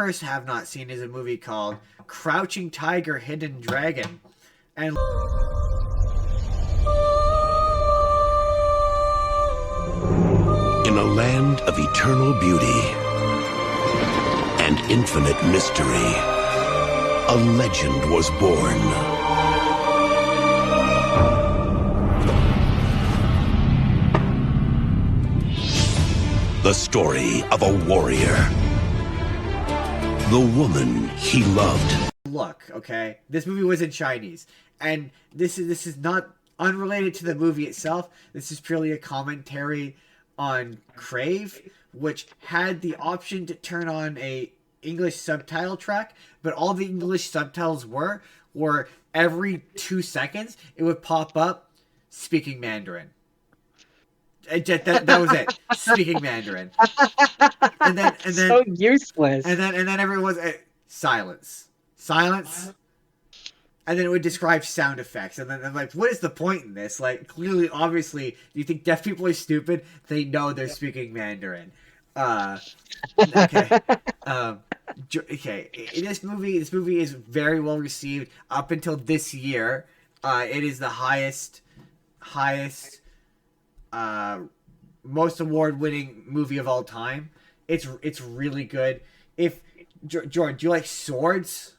first have not seen is a movie called Crouching Tiger, Hidden Dragon. And in a land of eternal beauty and infinite mystery, a legend was born. The story of a warrior. The woman he loved. look, okay, this movie was in Chinese, and this is not unrelated to the movie itself. This is purely a commentary on Crave, which had the option to turn on a English subtitle track, but all the English subtitles were every 2 seconds it would pop up speaking Mandarin. That was it. Speaking Mandarin. And then so useless. And then everyone's silence. And then it would describe sound effects. And then I'm like, what is the point in this? Like, clearly, obviously, do you think deaf people are stupid? They know they're speaking Mandarin. Okay. Okay. This movie is very well received up until this year. It is the highest most award-winning movie of all time. It's really good. If Jordan, do you like swords?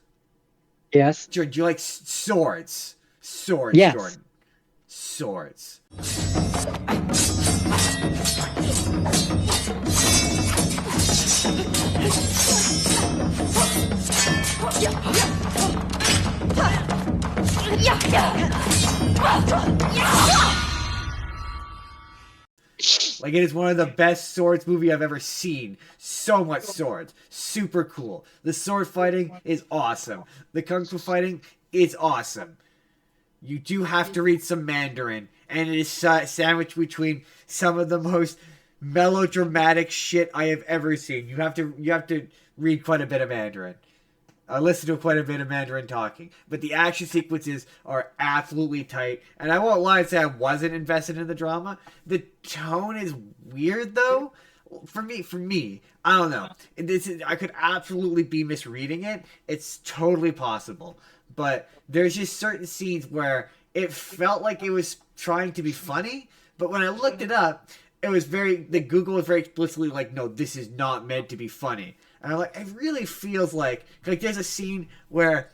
Yes. Jordan, do you like swords? Swords, yes. Jordan. Swords. Like, it is one of the best swords movie I've ever seen. So much swords. Super cool. The sword fighting is awesome. The kung fu fighting is awesome. You do have to read some Mandarin, and it is sandwiched between some of the most melodramatic shit I have ever seen. You have to read quite a bit of Mandarin. Listen to quite a bit of Mandarin talking. But the action sequences are absolutely tight. And I won't lie and say I wasn't invested in the drama. The tone is weird, though. For me, I don't know. I could absolutely be misreading it. It's totally possible. But there's just certain scenes where it felt like it was trying to be funny. But when I looked it up, the Google was very explicitly like, no, this is not meant to be funny. And I'm like, it really feels like there's a scene where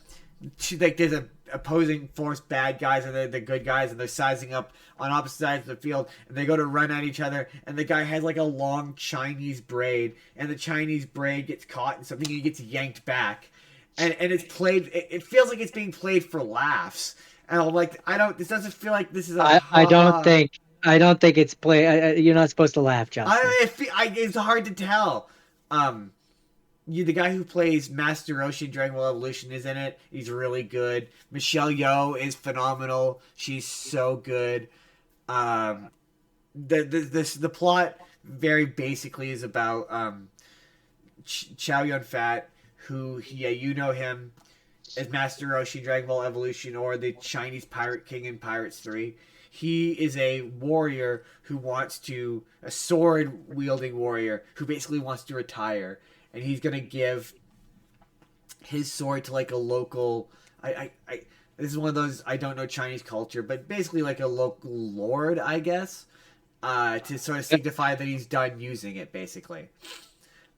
there's a opposing force bad guys and they're the good guys and they're sizing up on opposite sides of the field and they go to run at each other and the guy has like a long Chinese braid and the Chinese braid gets caught in something and he gets yanked back and it's played. It feels like it's being played for laughs. And I'm like, this doesn't feel like this is I don't think it's play. You're not supposed to laugh, Justin. It's hard to tell. The guy who plays Master Roshi in Dragon Ball Evolution is in it. He's really good. Michelle Yeoh is phenomenal. She's so good. The plot very basically is about Chow Yun-fat, who you know him as Master Roshi in Dragon Ball Evolution or the Chinese Pirate King in Pirates 3. He is a warrior a sword wielding warrior who basically wants to retire. And he's gonna give his sword to like a local. This is one of those, I don't know Chinese culture, but basically like a local lord, I guess, to sort of signify that he's done using it, basically.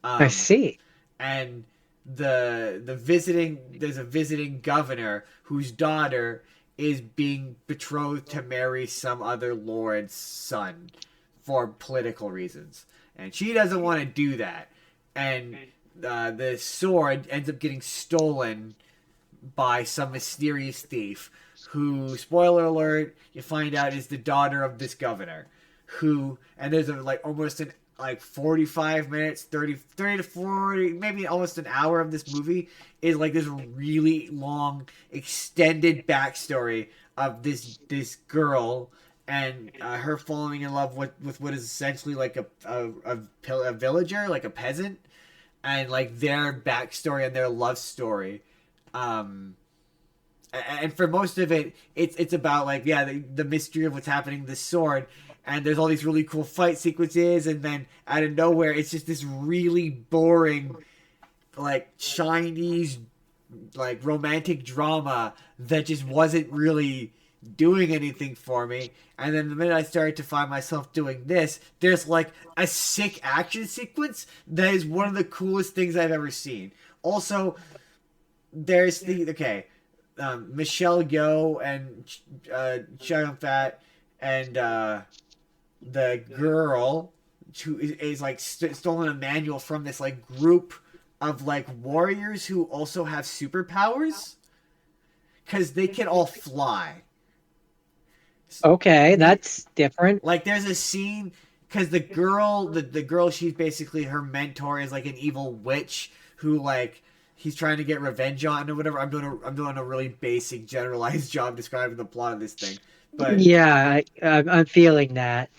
I see. And there's a visiting governor whose daughter is being betrothed to marry some other lord's son for political reasons, and she doesn't want to do that. And the sword ends up getting stolen by some mysterious thief who, spoiler alert, you find out is the daughter of this governor. And there's almost 45 minutes, 30 to 40, maybe almost an hour of this movie is like this really long, extended backstory of this girl and her falling in love with what is essentially like a villager, like a peasant, and like their backstory and their love story. And for most of it, it's about like, the mystery of what's happening to this sword, and there's all these really cool fight sequences, and then out of nowhere, it's just this really boring, like Chinese like romantic drama that just wasn't really doing anything for me. And then the minute I started to find myself doing this, there's like a sick action sequence that is one of the coolest things I've ever seen. Also, there's Michelle Yeoh and Chow Yun-fat and the girl who is like stolen a manual from this like group of like warriors who also have superpowers because they can all fly. Okay, that's different. Like there's a scene because the girl, she's basically her mentor is like an evil witch who like he's trying to get revenge on or whatever. I'm doing a really basic generalized job describing the plot of this thing, but Yeah, I'm feeling that.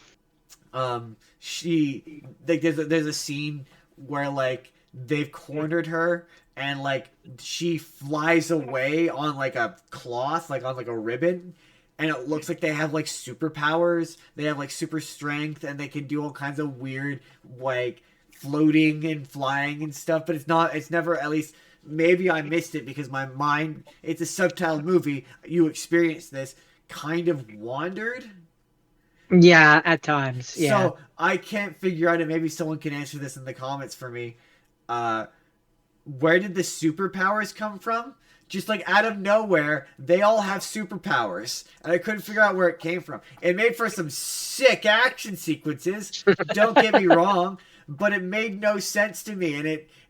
She like there's a scene where like they've cornered her and like she flies away on like a cloth, like on like a ribbon. And it looks like they have like superpowers. They have like super strength, and they can do all kinds of weird like floating and flying and stuff. But it's not. It's never. At least maybe I missed it because my mind. It's a subtitled movie. You experience this kind of wandered. Yeah, at times. Yeah. So I can't figure out it. Maybe someone can answer this in the comments for me. Where did the superpowers come from? Just like out of nowhere, they all have superpowers, and I couldn't figure out where it came from. It made for some sick action sequences. Don't get me wrong, but it made no sense to me.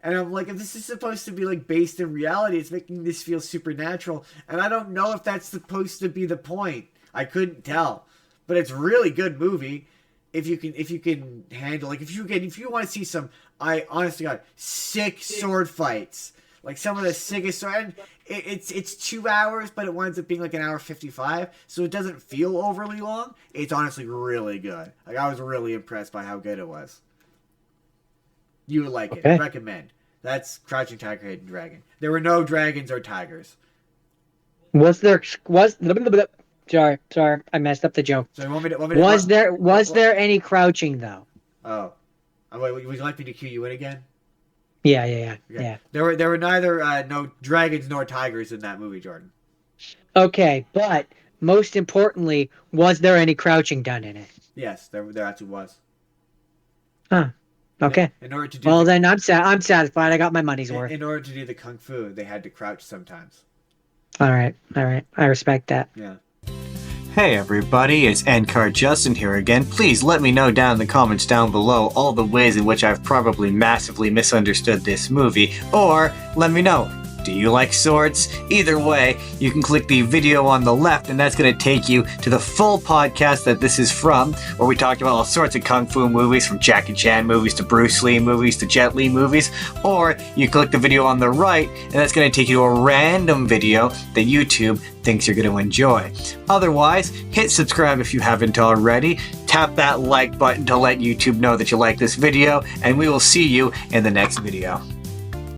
And I'm like, if this is supposed to be like based in reality, it's making this feel supernatural, and I don't know if that's supposed to be the point. I couldn't tell, but it's a really good movie. If you can handle like if you want to see some, I honestly God, sick sword fights. Like some of the sickest, and it's 2 hours, but it winds up being like an hour 55, so it doesn't feel overly long. It's honestly really good. Like I was really impressed by how good it was. You would like it. Recommend. That's Crouching Tiger, Hidden Dragon. There were no dragons or tigers. Sorry, I messed up the joke. So you want me to was there any crouching though? Oh, wait, would you like me to cue you in again? Yeah. There were neither no dragons nor tigers in that movie, Jordan. Okay, but most importantly, was there any crouching done in it? Yes, there actually was. Huh. Okay. In order to do then I'm satisfied. I got my money's worth. In order to do the kung fu, they had to crouch sometimes. All right. I respect that. Yeah. Hey everybody, it's NCard Justin here again. Please let me know down in the comments down below all the ways in which I've probably massively misunderstood this movie, or let me know, do you like swords? Either way, you can click the video on the left and that's going to take you to the full podcast that this is from, where we talked about all sorts of kung fu movies, from Jackie Chan movies to Bruce Lee movies to Jet Li movies, or you click the video on the right and that's going to take you to a random video that YouTube thinks you're going to enjoy. Otherwise, hit subscribe if you haven't already, tap that like button to let YouTube know that you like this video, and we will see you in the next video.